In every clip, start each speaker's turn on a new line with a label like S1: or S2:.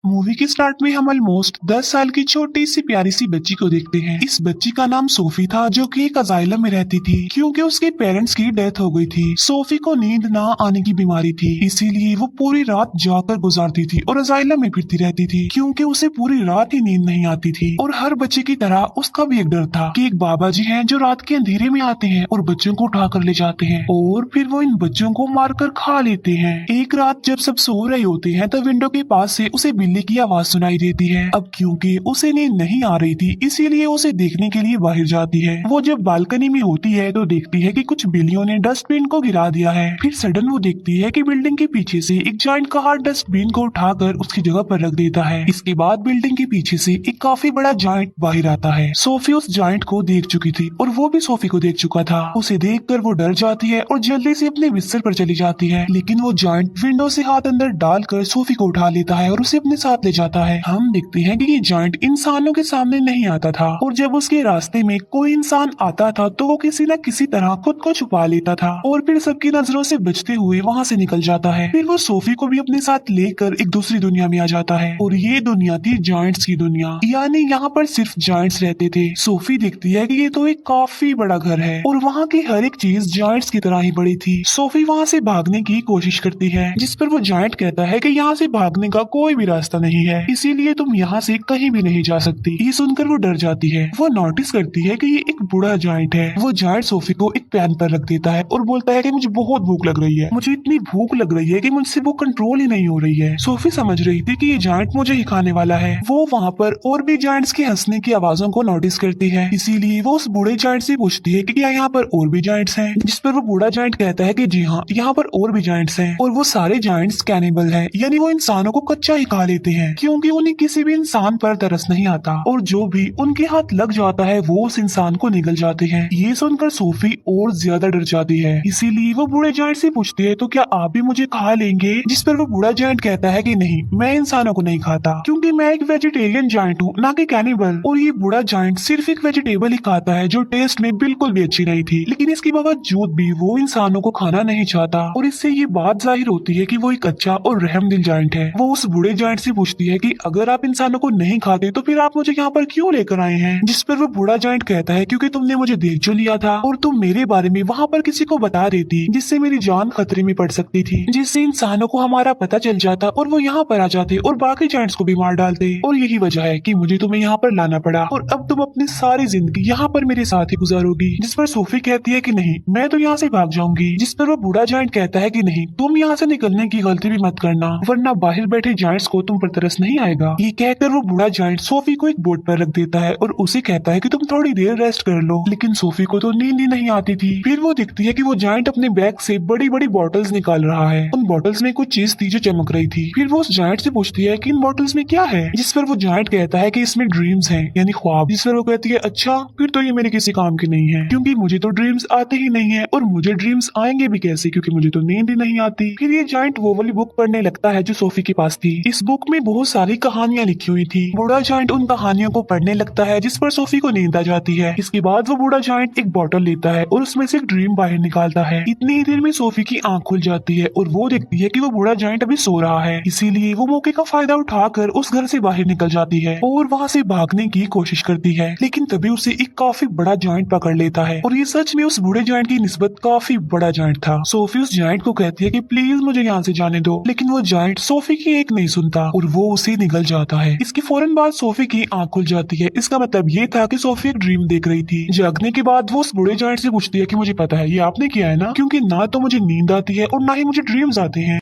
S1: Movie के start में हम ऑलमोस्ट 10 साल की छोटी सी प्यारी सी बच्ची को देखते हैं। इस बच्ची का नाम सोफी था, जो कि एक अजाइलम में रहती थी क्योंकि उसके पेरेंट्स की डेथ हो गई थी। सोफी को नींद ना आने की बीमारी थी, इसीलिए वो पूरी रात जाकर गुजारती थी और अजाइलम में फिरती रहती थी क्योंकि उसे पूरी रात ही नींद नहीं आती थी। और हर बच्चे की तरह उसका भी एक डर था कि एक बाबा जी हैं जो रात के अंधेरे में आते हैं और बच्चों को उठा कर ले जाते हैं और फिर वो इन बच्चों को मारकर खा लेते हैं। एक रात जब सब सो रहे होते हैं तब विंडो के पास से उसे बिल्ली की आवाज सुनाई देती है। अब क्योंकि उसे नींद नहीं आ रही थी, इसीलिए उसे देखने के लिए बाहर जाती है। वो जब बालकनी में होती है तो देखती है कि कुछ बिल्लियों ने डस्टबिन को गिरा दिया है। फिर सडन वो देखती है कि बिल्डिंग के पीछे से एक जायंट कार डस्टबिन को उठाकर उसकी जगह पर रख देता है। इसके बाद बिल्डिंग के पीछे से एक काफी बड़ा जायंट बाहर आता है। सोफी उस जायंट को देख चुकी थी और वो भी सोफी को देख चुका था। उसे देखकर वो डर जाती है और जल्दी से अपने बिस्तर पर चली जाती है, लेकिन वो जायंट विंडो से हाथ अंदर डालकर सोफी को उठा लेता है और उसे अपने साथ ले जाता है। हम देखते हैं कि ये जायंट इंसानों के सामने नहीं आता था और जब उसके रास्ते में कोई इंसान आता था तो वो किसी न किसी तरह खुद को छुपा लेता था और फिर सबकी नजरों से बचते हुए वहाँ से निकल जाता है। फिर वो सोफी को भी अपने साथ लेकर एक दूसरी दुनिया में आ जाता है और ये दुनिया थी जायंट्स की दुनिया, यानी यहाँ पर सिर्फ जायंट्स रहते थे। सोफी देखती है कि ये तो एक काफी बड़ा घर है और वहाँ की हर एक चीज जायंट्स की तरह ही बड़ी थी। सोफी वहाँ से भागने की कोशिश करती है, जिस पर वो जायंट कहता है कि यहाँ से भागने का कोई भी रास्ता नहीं है, इसीलिए तुम यहाँ से कहीं भी नहीं जा सकती। ये सुनकर वो डर जाती है। वो नोटिस करती है कि ये एक बूढ़ा जायंट है। वो जायंट सोफी को एक पैन पर रख देता है और बोलता है कि मुझे बहुत भूख लग रही है, मुझे इतनी भूख लग रही है कि मुझसे वो कंट्रोल ही नहीं हो रही है। सोफी समझ रही थी कि ये जायंट मुझे ही खाने वाला है। वो वहाँ पर और भी जायंट्स के हंसने की आवाजों को नोटिस करती है, इसीलिए वो उस बूढ़े जायंट से पूछती है कि क्या यहाँ पर और भी जायंट्स हैं, जिस पर वो बूढ़ा जायंट कहता है कि जी हाँ, यहाँ पर और भी जायंट्स हैं और वो सारे जायंट्स कैनिबल हैं, यानी वो इंसानों को कच्चा ही खा लेते हैं क्योंकि उन्हें किसी भी इंसान पर तरस नहीं आता और जो भी उनके हाथ लग जाता है वो उस इंसान को निगल जाते हैं। ये सुनकर सोफी और ज्यादा डर जाती है, इसीलिए वो बूढ़े जायंट से पूछती है तो क्या आप भी मुझे खा लेंगे, जिस पर वो बूढ़ा जायंट कहता है कि नहीं, मैं इंसानों को नहीं खाता क्योंकि मैं एक वेजिटेरियन जायंट हूँ, ना कि कैनिबल। और ये बूढ़ा जायंट सिर्फ एक वेजिटेबल ही खाता है जो टेस्ट में बिल्कुल भी अच्छी नहीं थी, लेकिन इसके बावजूद भी वो इंसानों को खाना नहीं चाहता और इससे ये बात जाहिर होती है कि वो एक अच्छा और रहमदिल जायंट है। वो उस बूढ़े जायंट से पूछती है कि अगर आप इंसानों को नहीं खाते तो फिर आप मुझे यहाँ पर क्यों लेकर आए हैं, जिस पर वो बूढ़ा जायंट कहता है क्योंकि तुमने मुझे देख जो लिया था और तुम मेरे बारे में वहाँ पर किसी को बता देती जिससे मेरी जान खतरे में पड़ सकती थी, जिससे इंसानों को हमारा पता चल जाता और वो यहाँ पर आ जाते और बाकी जायंट्स को भी मार डालते और यही वजह है कि मुझे तुम्हें यहाँ पर लाना पड़ा और अब तुम अपनी सारी जिंदगी यहाँ पर मेरे साथ ही गुजारोगी। जिस पर सोफी कहती है कि नहीं, मैं तो यहाँ से भाग जाऊंगी, जिस पर वो बूढ़ा जायंट कहता है कि नहीं, तुम यहाँ से निकलने की गलती भी मत करना वरना बाहर बैठे जायंट्स को तुम पर तरस नहीं आएगा। ये कहकर वो बूढ़ा जायंट सोफी को एक बोर्ड पर रख देता है और उसे कहता है कि तुम थोड़ी देर रेस्ट कर लो, लेकिन सोफी को तो नींद ही नहीं आती थी। फिर वो दिखती है कि वो जायंट अपने बैग से बड़ी बड़ी बॉटल्स निकाल रहा है। उन बॉटल्स में कुछ चीज थी जो चमक रही थी। फिर वो उस जायंट से पूछती है कि इन बॉटल्स में क्या है, जिस पर वो जायंट कहता है कि इसमें ड्रीम्स हैं, यानी ख्वाब। जिस पर वो कहती है अच्छा, फिर तो ये मेरे किसी काम के नहीं है क्योंकि मुझे तो ड्रीम्स आते ही नहीं है और मुझे ड्रीम्स आएंगे भी कैसे क्योंकि मुझे तो नींद ही नहीं आती। फिर ये जायंट वो वाली बुक पढ़ने लगता है जो सोफी के पास थी। इस बुक में बहुत सारी कहानियां लिखी हुई थी। बूढ़ा जायंट उन कहानियों को पढ़ने लगता है जिस पर सोफी को नींद आ जाती है। इसके बाद वो बूढ़ा जायंट एक बॉटल लेता है और उसमें से एक ड्रीम बाहर निकालता है। इतनी ही देर में सोफी की आंख खुल जाती है और वो देखती है कि वो बूढ़ा जायंट अभी सो रहा है, इसीलिए वो मौके का फायदा उठाकर उस घर से बाहर निकल जाती है और वहाँ से भागने की कोशिश करती है, लेकिन तभी उसे एक काफी बड़ा जायंट पकड़ लेता है और ये सच में उस बूढ़े जायंट की निस्बत काफी बड़ा जायंट था। सोफी उस जायंट को कहती है कि प्लीज मुझे यहाँ से जाने दो, लेकिन वो जायंट सोफी की एक नहीं सुनता और वो उसे निगल जाता है। इसके फौरन बाद सोफी की आंख खुल जाती है। इसका मतलब ये था कि सोफी एक ड्रीम देख रही थी। जागने के बाद वो उस बूढ़े जायंट से पूछती है कि मुझे पता है ये आपने किया है ना, क्योंकि ना तो मुझे नींद आती है और ना ही मुझे ड्रीम्स आते हैं,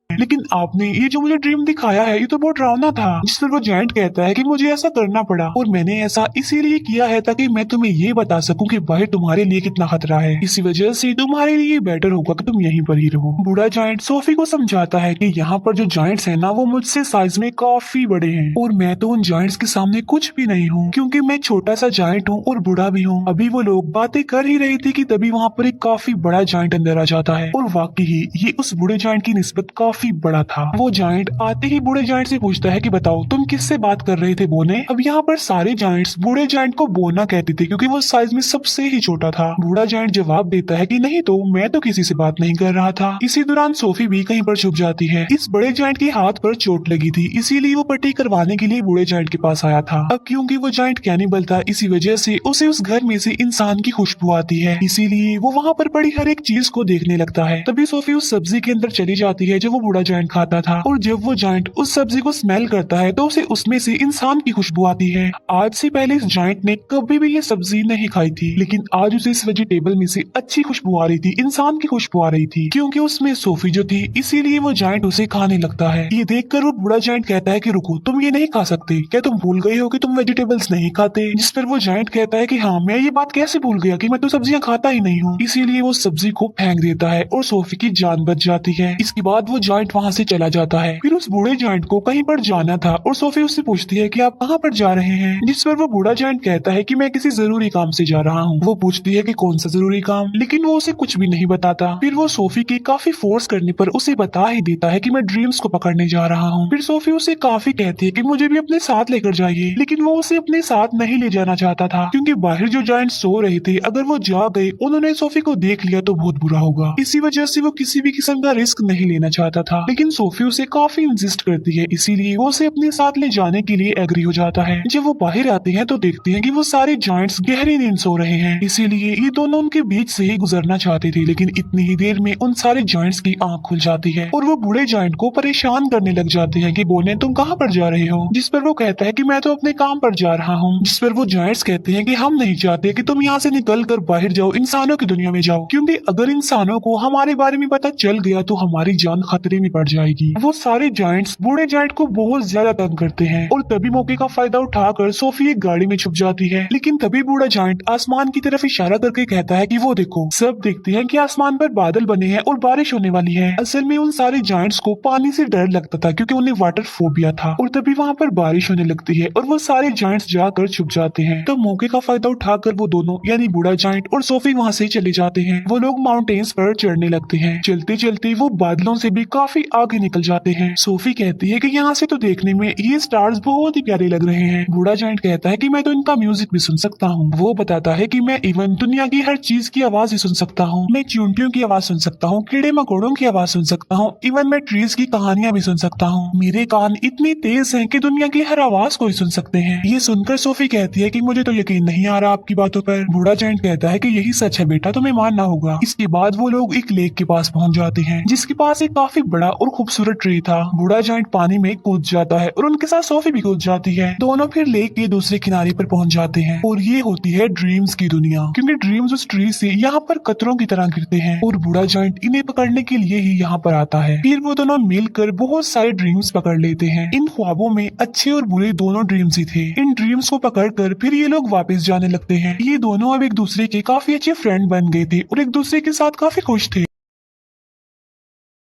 S1: लेकिन आपने ये जो मुझे ड्रीम दिखाया है ये तो बहुत डरावना था। जिस पर वो जायंट कहता है कि मुझे ऐसा करना पड़ा और मैंने ऐसा इसीलिए किया है ताकि मैं तुम्हें ये बता सकूं कि बाहर तुम्हारे लिए कितना खतरा है, इसी वजह से तुम्हारे लिए बेटर होगा कि तुम यहीं पर ही रहो। बूढ़ा जायंट सोफी को समझाता है कि यहाँ पर जो जायंट्स है ना वो मुझसे साइज में काफी बड़े हैं और मैं तो उन जायंट्स के सामने कुछ भी नहीं हूँ क्योंकि मैं छोटा सा जायंट हूँ और बूढ़ा भी हूँ। अभी वो लोग बातें कर ही रही थी कि तभी वहाँ पर एक काफी बड़ा जायंट अंदर आ जाता है और वाकई ही ये उस बूढ़े जायंट की निस्बत काफी काफी बड़ा था। वो जायंट आते ही बूढ़े जायंट से पूछता है कि बताओ तुम किससे बात कर रहे थे बोने। अब यहाँ पर सारे जायंट्स बूढ़े जायंट को बोना कहते थे क्योंकि वो साइज में सबसे ही छोटा था। बूढ़ा जायंट जवाब देता है कि नहीं तो मैं तो किसी से बात नहीं कर रहा था। इसी दौरान सोफी भी कहीं पर छुप जाती है। इस बड़े जायंट के हाथ पर चोट लगी थी, इसीलिए वो पट्टी करवाने के लिए बूढ़े जायंट के पास आया था। अब क्योंकि वो जायंट कैनिबल था, इसी वजह से उसे उस घर में से इंसान की खुशबू आती है, इसीलिए वो वहाँ पर पड़ी हर एक चीज को देखने लगता है। तभी सोफी उस सब्जी के अंदर चली जाती है जो वो बूढ़ा जायंट खाता था, और जब वो जायंट उस सब्जी को स्मेल करता है तो उसे उसमें से इंसान की खुशबू आती है। आज से पहले इस जायंट ने कभी भी ये सब्जी नहीं खाई थी, लेकिन आज उसे इस वेजिटेबल में से अच्छी खुशबू आ रही थी, इंसान की खुशबू आ रही थी, क्योंकि उसमें सोफी जो थी, इसीलिए वो जायंट उसे खाने लगता है। ये देखकर वो बूढ़ा जायंट कहता है कि रुको, तुम ये नहीं खा सकते, क्या तुम भूल गए हो कि तुम वेजिटेबल्स नहीं खाते। जिस पर वो जायंट कहता है कि हाँ, मैं ये बात कैसे भूल गया कि मैं तो सब्जियां खाता ही नहीं हूँ। इसीलिए वो सब्जी को फेंक देता है और सोफी की जान बच जाती है। इसके बाद वो जायंट वहाँ से चला जाता है। फिर उस बूढ़े जायंट को कहीं पर जाना था और सोफी उससे पूछती है कि आप कहाँ पर जा रहे हैं। जिस पर वो बूढ़ा जायंट कहता है कि मैं किसी जरूरी काम से जा रहा हूँ। वो पूछती है कि कौन सा जरूरी काम, लेकिन वो उसे कुछ भी नहीं बताता। फिर वो सोफी के काफी फोर्स करने पर उसे बता ही देता है कि मैं ड्रीम्स को पकड़ने जा रहा हूँ। फिर सोफी उसे काफी कहती है कि मुझे भी अपने साथ लेकर जाइए, लेकिन वो उसे अपने साथ नहीं ले जाना चाहता था, क्योंकि बाहर जो जायंट सो रहे थे, अगर वो जा गए, उन्होंने सोफी को देख लिया तो बहुत बुरा होगा। इसी वजह से वो किसी भी किस्म का रिस्क नहीं लेना चाहता था, लेकिन सोफी उसे काफी इंसिस्ट करती है, इसीलिए वो उसे अपने साथ ले जाने के लिए एग्री हो जाता है। जब वो बाहर आते हैं तो देखते हैं कि वो सारे जायंट्स गहरी नींद सो रहे हैं, इसीलिए ये दोनों उनके बीच से ही गुजरना चाहते थे, लेकिन इतनी ही देर में उन सारे जायंट्स की आंख खुल जाती है और वो बूढ़े जायंट को परेशान करने लग जाते हैं कि बोले तुम कहाँ पर जा रहे हो। जिस पर वो कहता है कि मैं तो अपने काम पर जा रहा हूँ। जिस पर वो जायंट्स कहते हैं कि हम नहीं चाहते कि तुम यहाँ से निकल कर बाहर जाओ, इंसानों की दुनिया में जाओ, क्योंकि अगर इंसानों को हमारे बारे में पता चल गया तो हमारी जान खतरे में पड़ जाएगी। वो सारे जायंट्स बूढ़े जायंट को बहुत ज्यादा तंग करते हैं और तभी मौके का फायदा उठाकर सोफी एक गाड़ी में छुप जाती है। लेकिन तभी बूढ़ा जायंट आसमान की तरफ इशारा करके कहता है कि वो देखो। सब देखते हैं कि आसमान पर बादल बने हैं और बारिश होने वाली है। असल में उन सारे जायंट्स को पानी से डर लगता था क्योंकि उन्हें वाटर फोबिया था, और तभी वहाँ पर बारिश होने लगती है और वो सारे जायंट्स जाकर छुप जाते हैं। तो मौके का फायदा उठाकर वो दोनों यानी बूढ़ा जायंट और सोफी वहाँ से चले जाते हैं। वो लोग माउंटेन्स पर चढ़ने लगते हैं। चलते चलते वो बादलों से भी काफी आगे निकल जाते हैं। सोफी कहती है कि यहाँ से तो देखने में ये स्टार्स बहुत ही प्यारे लग रहे हैं। बूढ़ा जायंट कहता है कि मैं तो इनका म्यूजिक भी सुन सकता हूँ। वो बताता है कि मैं इवन दुनिया की हर चीज की आवाज ही सुन सकता हूँ। मैं चींटियों की आवाज सुन सकता हूँ, कीड़े मकोड़ों की आवाज सुन सकता हूँ, इवन मैं ट्रीज की कहानियां भी सुन सकता हूँ। मेरे कान इतने तेज हैं कि दुनिया की हर आवाज को ही सुन सकते हैं। ये सुनकर सोफी कहती है कि मुझे तो यकीन नहीं आ रहा आपकी बातों पर। बूढ़ा जायंट कहता है कि यही सच है बेटा, तुम्हें मानना होगा। इसके बाद वो लोग एक लेक के पास पहुंच जाते हैं, जिसके पास एक काफी बड़ा और खूबसूरत ट्री था। बूढ़ा जायंट पानी में कूद जाता है और उनके साथ सोफी भी कूद जाती है। दोनों फिर लेक के दूसरे किनारे पर पहुंच जाते हैं और ये होती है ड्रीम्स की दुनिया, क्योंकि ड्रीम्स उस ट्री से यहाँ पर कतरों की तरह गिरते हैं और बूढ़ा जायंट इन्हें पकड़ने के लिए ही यहाँ पर आता है। फिर वो दोनों मिलकर बहुत सारे ड्रीम्स पकड़ लेते हैं। इन ख्वाबों में अच्छे और बुरे दोनों ड्रीम्स ही थे। इन ड्रीम्स को पकड़कर फिर ये लोग वापस जाने लगते हैं। ये दोनों अब एक दूसरे के काफी अच्छे फ्रेंड बन गए थे और एक दूसरे के साथ काफी खुश थे।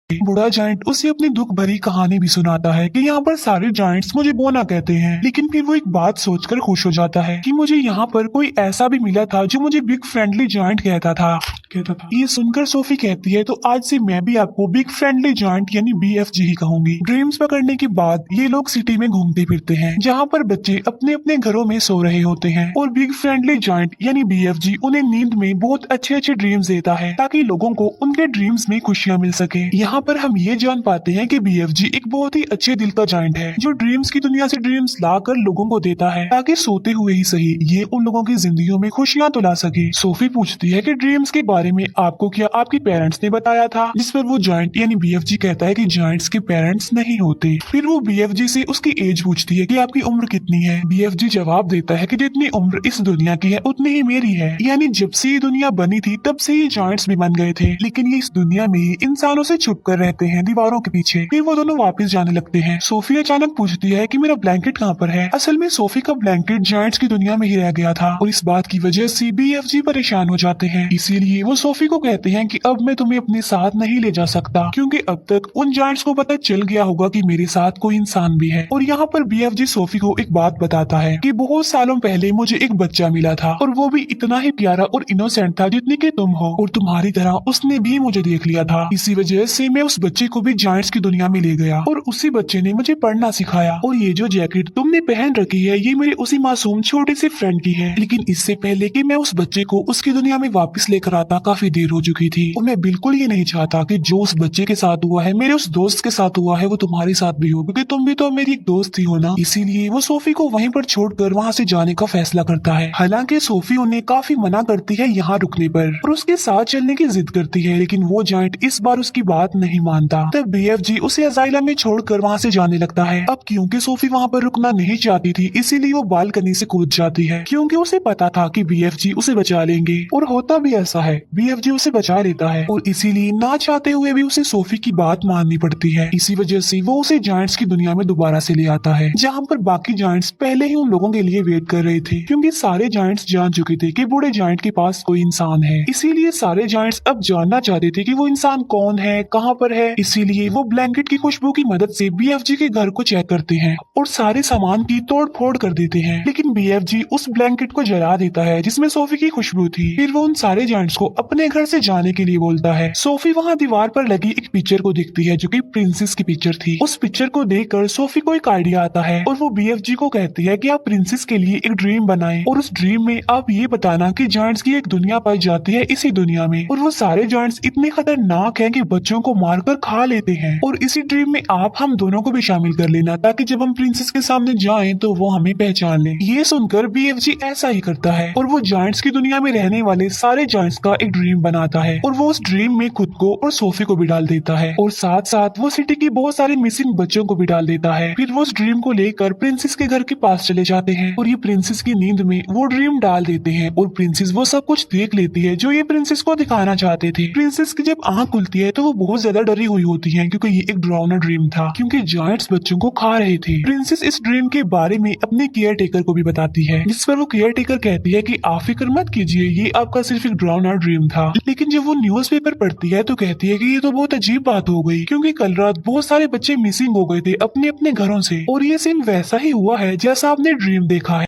S1: बूढ़ा जायंट उसे अपनी दुख भरी कहानी भी सुनाता है कि यहाँ पर सारे जायंट्स मुझे बोना कहते हैं, लेकिन फिर वो एक बात सोचकर खुश हो जाता है कि मुझे यहाँ पर कोई ऐसा भी मिला था जो मुझे बिग फ्रेंडली जायंट कहता था। ये सुनकर सोफी कहती है तो आज से मैं भी आपको बिग फ्रेंडली जायंट यानी BFG ही कहूंगी। ड्रीम्स पकड़ने के बाद ये लोग सिटी में घूमते फिरते हैं, जहाँ पर बच्चे अपने अपने घरों में सो रहे होते हैं और बिग फ्रेंडली जायंट यानी BFG उन्हें नींद में बहुत अच्छे अच्छे ड्रीम्स देता है ताकि लोगों को उनके ड्रीम्स में खुशियाँ मिल सके। यहाँ पर हम ये जान पाते हैं कि BFG एक बहुत ही अच्छे दिल का जायंट है जो ड्रीम्स की दुनिया से ड्रीम्स लाकर लोगों को देता है ताकि सोते हुए ही सही ये उन लोगों की जिंदगियों में खुशियाँ तो ला सके। सोफी पूछती है कि ड्रीम्स के बारे में आपको क्या आपके पेरेंट्स ने बताया था, जिस पर वो जायंट यानी BFG कहता है कि जायंट्स के पेरेंट्स नहीं होते। फिर वो BFG से उसकी एज पूछती है कि आपकी उम्र कितनी है। BFG जवाब देता है कि जितनी उम्र इस दुनिया की है उतनी ही मेरी है, यानी जब से ये दुनिया बनी थी तब से ये जायंट्स भी बन गए थे, लेकिन ये इस दुनिया में इंसानों से छुप कर रहते हैं दीवारों के पीछे। फिर वो दोनों वापस जाने लगते हैं। सोफी अचानक पूछती है कि मेरा ब्लैंकेट कहाँ पर है। असल में सोफी का ब्लैंकेट जायंट्स की दुनिया में ही रह गया था और इस बात की वजह से BFG परेशान हो जाते हैं। इसीलिए वो सोफी को कहते हैं कि अब मैं तुम्हें अपने साथ नहीं ले जा सकता, क्योंकि अब तक उन जायंट्स को पता चल गया होगा कि मेरे साथ कोई इंसान भी है। और यहाँ पर BFG सोफी को एक बात बताता है कि बहुत सालों पहले मुझे एक बच्चा मिला था और वो भी इतना ही प्यारा और इनोसेंट था जितनी कि तुम हो, और तुम्हारी तरह उसने भी मुझे देख लिया था। इसी वजह से मैं उस बच्चे को भी जायंट्स की दुनिया में ले गया और उसी बच्चे ने मुझे पढ़ना सिखाया। और ये जो जैकेट तुमने पहन रखी है ये मेरे उसी मासूम छोटे से फ्रेंड की है। लेकिन इससे पहले कि मैं उस बच्चे को उसकी दुनिया में वापस लेकर आता काफी देर हो चुकी थी और मैं बिल्कुल ये नहीं चाहता कि जो उस बच्चे के साथ हुआ है मेरे उस दोस्त के साथ हुआ है वो तुम्हारे साथ भी हो, क्योंकि तुम भी तो मेरी एक दोस्त ही हो ना। इसीलिए वो सोफी को वहीं पर छोड़कर वहाँ से जाने का फैसला करता है। हालांकि सोफी उन्हें काफी मना करती है यहाँ रुकने पर और उसके साथ चलने की जिद करती है, लेकिन वो जायंट इस बार उसकी बात नहीं मानता। तब BFG उसे अजाइलम में छोड़कर वहाँ से जाने लगता है। अब क्योंकि सोफी वहाँ पर रुकना नहीं चाहती थी इसीलिए वो बालकनी से कूद जाती है, क्योंकि उसे पता था कि BFG उसे बचा लेंगे। और होता भी ऐसा है, BFG उसे बचा लेता है और इसीलिए ना चाहते हुए भी उसे सोफी की बात माननी पड़ती है। इसी वजह से वो उसे जायंट्स की दुनिया में दोबारा से ले आता है, जहाँ पर बाकी जायंट्स पहले ही उन लोगों के लिए वेट कर रहे थे, क्योंकि सारे जायंट्स जान चुके थे कि बूढ़े जायंट के पास कोई इंसान है। इसीलिए सारे जायंट्स अब जानना चाहते थे कि वो इंसान कौन है, कहाँ पर है। इसीलिए वो ब्लैंकेट की खुशबू की मदद से BFG के घर को चेक करते हैं और सारे सामान की तोड़ फोड़ कर देते हैं। लेकिन BFG उस ब्लैंकेट को जला देता है जिसमें सोफी की खुशबू थी। फिर वो उन सारे जायंट्स को अपने घर से जाने के लिए बोलता है। सोफी वहाँ दीवार पर लगी एक पिक्चर को देखती है जो कि प्रिंसेस की पिक्चर थी। उस पिक्चर को देखकर सोफी को एक आइडिया आता है और वो BFG को कहती है कि आप प्रिंसेस के लिए एक ड्रीम बनाएं और उस ड्रीम में आप ये बताना कि जायंट्स की एक दुनिया पाई जाती है इसी दुनिया में और वो सारे जायंट्स इतने खतरनाक हैं कि बच्चों को मारकर खा लेते हैं। और इसी ड्रीम में आप हम दोनों को भी शामिल कर लेना ताकि जब हम प्रिंसेस के सामने जाएं तो वो हमें पहचान ले। ये सुनकर BFG ऐसा ही करता है और वो जायंट्स की दुनिया में रहने वाले सारे जायंट्स का एक ड्रीम बनाता है और वो उस ड्रीम में खुद को और सोफी को भी डाल देता है और साथ साथ वो सिटी की बहुत सारे मिसिंग बच्चों को भी डाल देता है। फिर वो उस ड्रीम को लेकर प्रिंसेस के घर के पास चले जाते हैं और ये प्रिंसेस की नींद में वो ड्रीम डाल देते हैं और प्रिंसेस वो सब कुछ देख लेती है जो ये प्रिंसेस को दिखाना चाहते थे। प्रिंसेस की जब आंख खुलती है तो वो बहुत ज्यादा डरी हुई होती है, क्योंकि ये एक डरावना ड्रीम था, क्योंकि जायंट्स बच्चों को खा रहे थे। प्रिंसेस इस ड्रीम के बारे में अपने केयर टेकर को भी बताती है, जिस पर वो केयर टेकर कहती है कि आप फिक्र मत कीजिए, ये आपका सिर्फ एक डरावना ड्रीम था। लेकिन जब वो न्यूज़पेपर पढ़ती है तो कहती है कि ये तो बहुत अजीब बात हो गई, क्योंकि कल रात बहुत सारे बच्चे मिसिंग हो गए थे अपने अपने घरों से और ये सीन वैसा ही हुआ है जैसा आपने ड्रीम देखा है।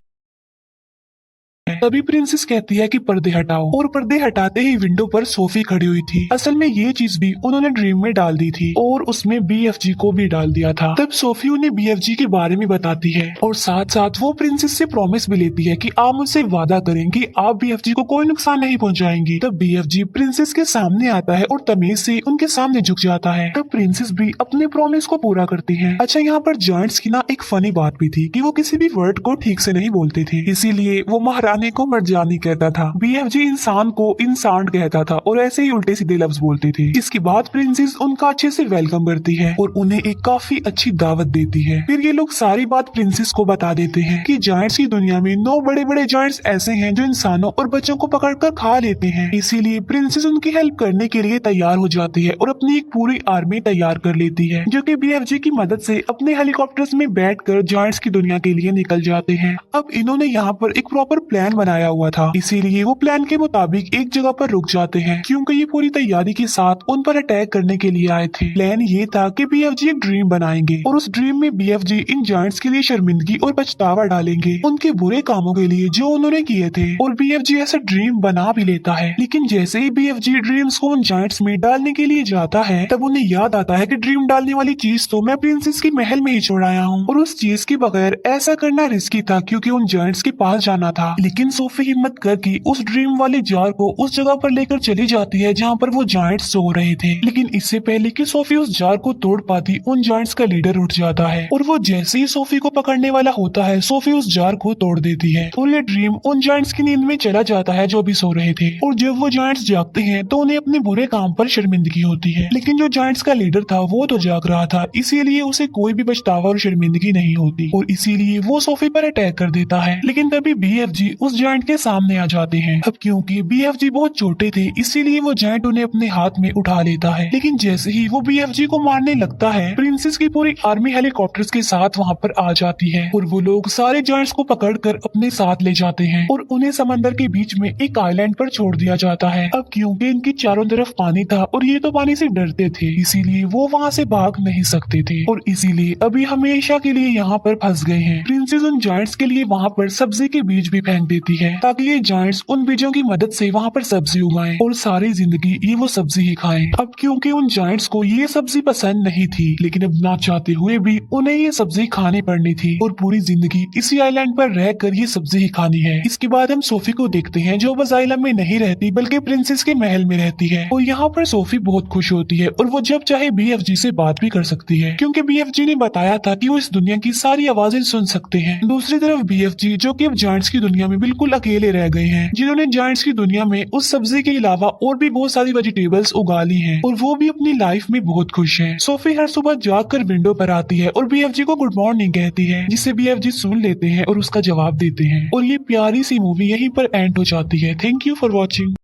S1: तभी प्रिंसेस कहती है कि पर्दे हटाओ और पर्दे हटाते ही विंडो पर सोफी खड़ी हुई थी। असल में ये चीज भी उन्होंने ड्रीम में डाल दी थी और उसमें BFG को भी डाल दिया था। तब सोफी उन्हें BFG के बारे में बताती है और साथ साथ वो प्रिंसेस से प्रॉमिस भी लेती है कि आप मुझसे वादा करें कि आप BFG को कोई नुकसान नहीं पहुंचाएंगी। तब BFG प्रिंसेस के सामने आता है और तमीज से उनके सामने झुक जाता है। तब प्रिंसेस भी अपने प्रॉमिस को पूरा करती है। अच्छा, यहाँ पर जायंट्स की ना एक फनी बात भी थी कि वो किसी भी वर्ड को ठीक से नहीं बोलते थे, इसीलिए वो महारानी को मर्जानी कहता था, BFG इंसान को इंसान कहता था और ऐसे ही उल्टे सीधे लफ्ज बोलते थे। इसके बाद प्रिंसेस उनका अच्छे से वेलकम करती है और उन्हें एक काफी अच्छी दावत देती है। फिर ये लोग सारी बात प्रिंसेस को बता देते हैं कि जायंट्स की दुनिया में 9 बड़े बड़े जायंट्स ऐसे हैं जो इंसानों और बच्चों को पकड़कर खा लेते हैं। इसीलिए प्रिंसेस उनकी हेल्प करने के लिए तैयार हो जाती है और अपनी एक पूरी आर्मी तैयार कर लेती है, जो कि BFG की मदद से अपने हेलीकॉप्टर्स में बैठकर जायंट्स की दुनिया के लिए निकल जाते हैं। अब इन्होंने यहाँ पर एक प्रॉपर प्लान बनाया हुआ था, इसीलिए वो प्लान के मुताबिक एक जगह पर रुक जाते हैं, क्योंकि ये पूरी तैयारी के साथ उन पर अटैक करने के लिए आए थे। प्लान ये था कि BFG एक ड्रीम बनाएंगे और उस ड्रीम में BFG इन जायंट्स के लिए शर्मिंदगी और पछतावा डालेंगे उनके बुरे कामों के लिए जो उन्होंने किए थे। और BFG ऐसा ड्रीम बना भी लेता है, लेकिन जैसे ही BFG ड्रीम्स को उन जायंट्स में डालने के लिए जाता है तब उन्हें याद आता है कि ड्रीम डालने वाली चीज तो मैं प्रिंसेस की महल में ही छोड़ आया हूँ और उस चीज के बगैर ऐसा करना रिस्की था, क्योंकि उन जायंट्स के पास जाना था। लेकिन सोफी हिम्मत करके उस ड्रीम वाले जार को उस जगह पर लेकर चली जाती है जहाँ पर वो जायंट्स सो रहे थे। लेकिन इससे पहले कि सोफी उस जार को तोड़ पाती उन जायंट्स का लीडर उठ जाता है और वो जैसे ही सोफी को पकड़ने वाला होता है सोफी उस जार को तोड़ देती है और ये ड्रीम उन जायंट्स की नींद में चला जाता है जो भी सो रहे थे। और जब वो जायंट्स जागते हैं तो उन्हें अपने बुरे काम पर शर्मिंदगी होती है, लेकिन जो जायंट्स का लीडर था वो तो जाग रहा था, इसीलिए उसे कोई भी पछतावा और शर्मिंदगी नहीं होती और इसीलिए वो सोफी पर अटैक कर देता है। लेकिन तभी BFG उस जायंट के सामने आ जाते हैं। अब क्योंकि BFG बहुत छोटे थे इसीलिए वो जायंट उन्हें अपने हाथ में उठा लेता है। लेकिन जैसे ही वो BFG को मारने लगता है प्रिंसेस की पूरी आर्मी हेलीकॉप्टर्स के साथ वहाँ पर आ जाती है और वो लोग सारे जायंट्स को पकड़कर अपने साथ ले जाते हैं और उन्हें समंदर के बीच में एक आइलैंड पर छोड़ दिया जाता है। अब क्योंकि इनकी चारों तरफ पानी था और ये तो पानी से डरते थे इसीलिए वो वहाँ से भाग नहीं सकते थे और इसीलिए अभी हमेशा के लिए यहाँ पर फंस गए हैं। प्रिंसेस उन जायंट्स के लिए वहाँ पर सब्जी के बीज भी फेंक देती देती है ताकि ये जायंट्स उन बीजों की मदद से वहाँ पर सब्जी उगाएं और सारी जिंदगी ये वो सब्जी ही खाएं। अब क्योंकि उन जायंट्स को ये सब्जी पसंद नहीं थी, लेकिन अब ना चाहते हुए भी उन्हें ये सब्जी खानी पड़नी थी और पूरी जिंदगी इसी आइलैंड पर रहकर ये सब्जी ही खानी है। इसके बाद हम सोफी को देखते हैं जो बस आइलैंड में नहीं रहती बल्कि प्रिंसेस के महल में रहती है और यहाँ पर सोफी बहुत खुश होती है और वो जब चाहे BFG से बात भी कर सकती है क्योंकि BFG ने बताया था कि वो इस दुनिया की सारी आवाजें सुन सकते हैं। दूसरी तरफ BFG जो कि अब जायंट्स की दुनिया में बिल्कुल अकेले रह गए हैं, जिन्होंने जायंट्स की दुनिया में उस सब्जी के अलावा और भी बहुत सारी वेजिटेबल्स उगा ली हैं और वो भी अपनी लाइफ में बहुत खुश है। सोफी हर सुबह जागकर विंडो पर आती है और BFG को गुड मॉर्निंग कहती है, जिसे BFG सुन लेते हैं और उसका जवाब देते हैं और ये प्यारी सी मूवी यहीं पर एंड हो जाती है। Thank you for watching.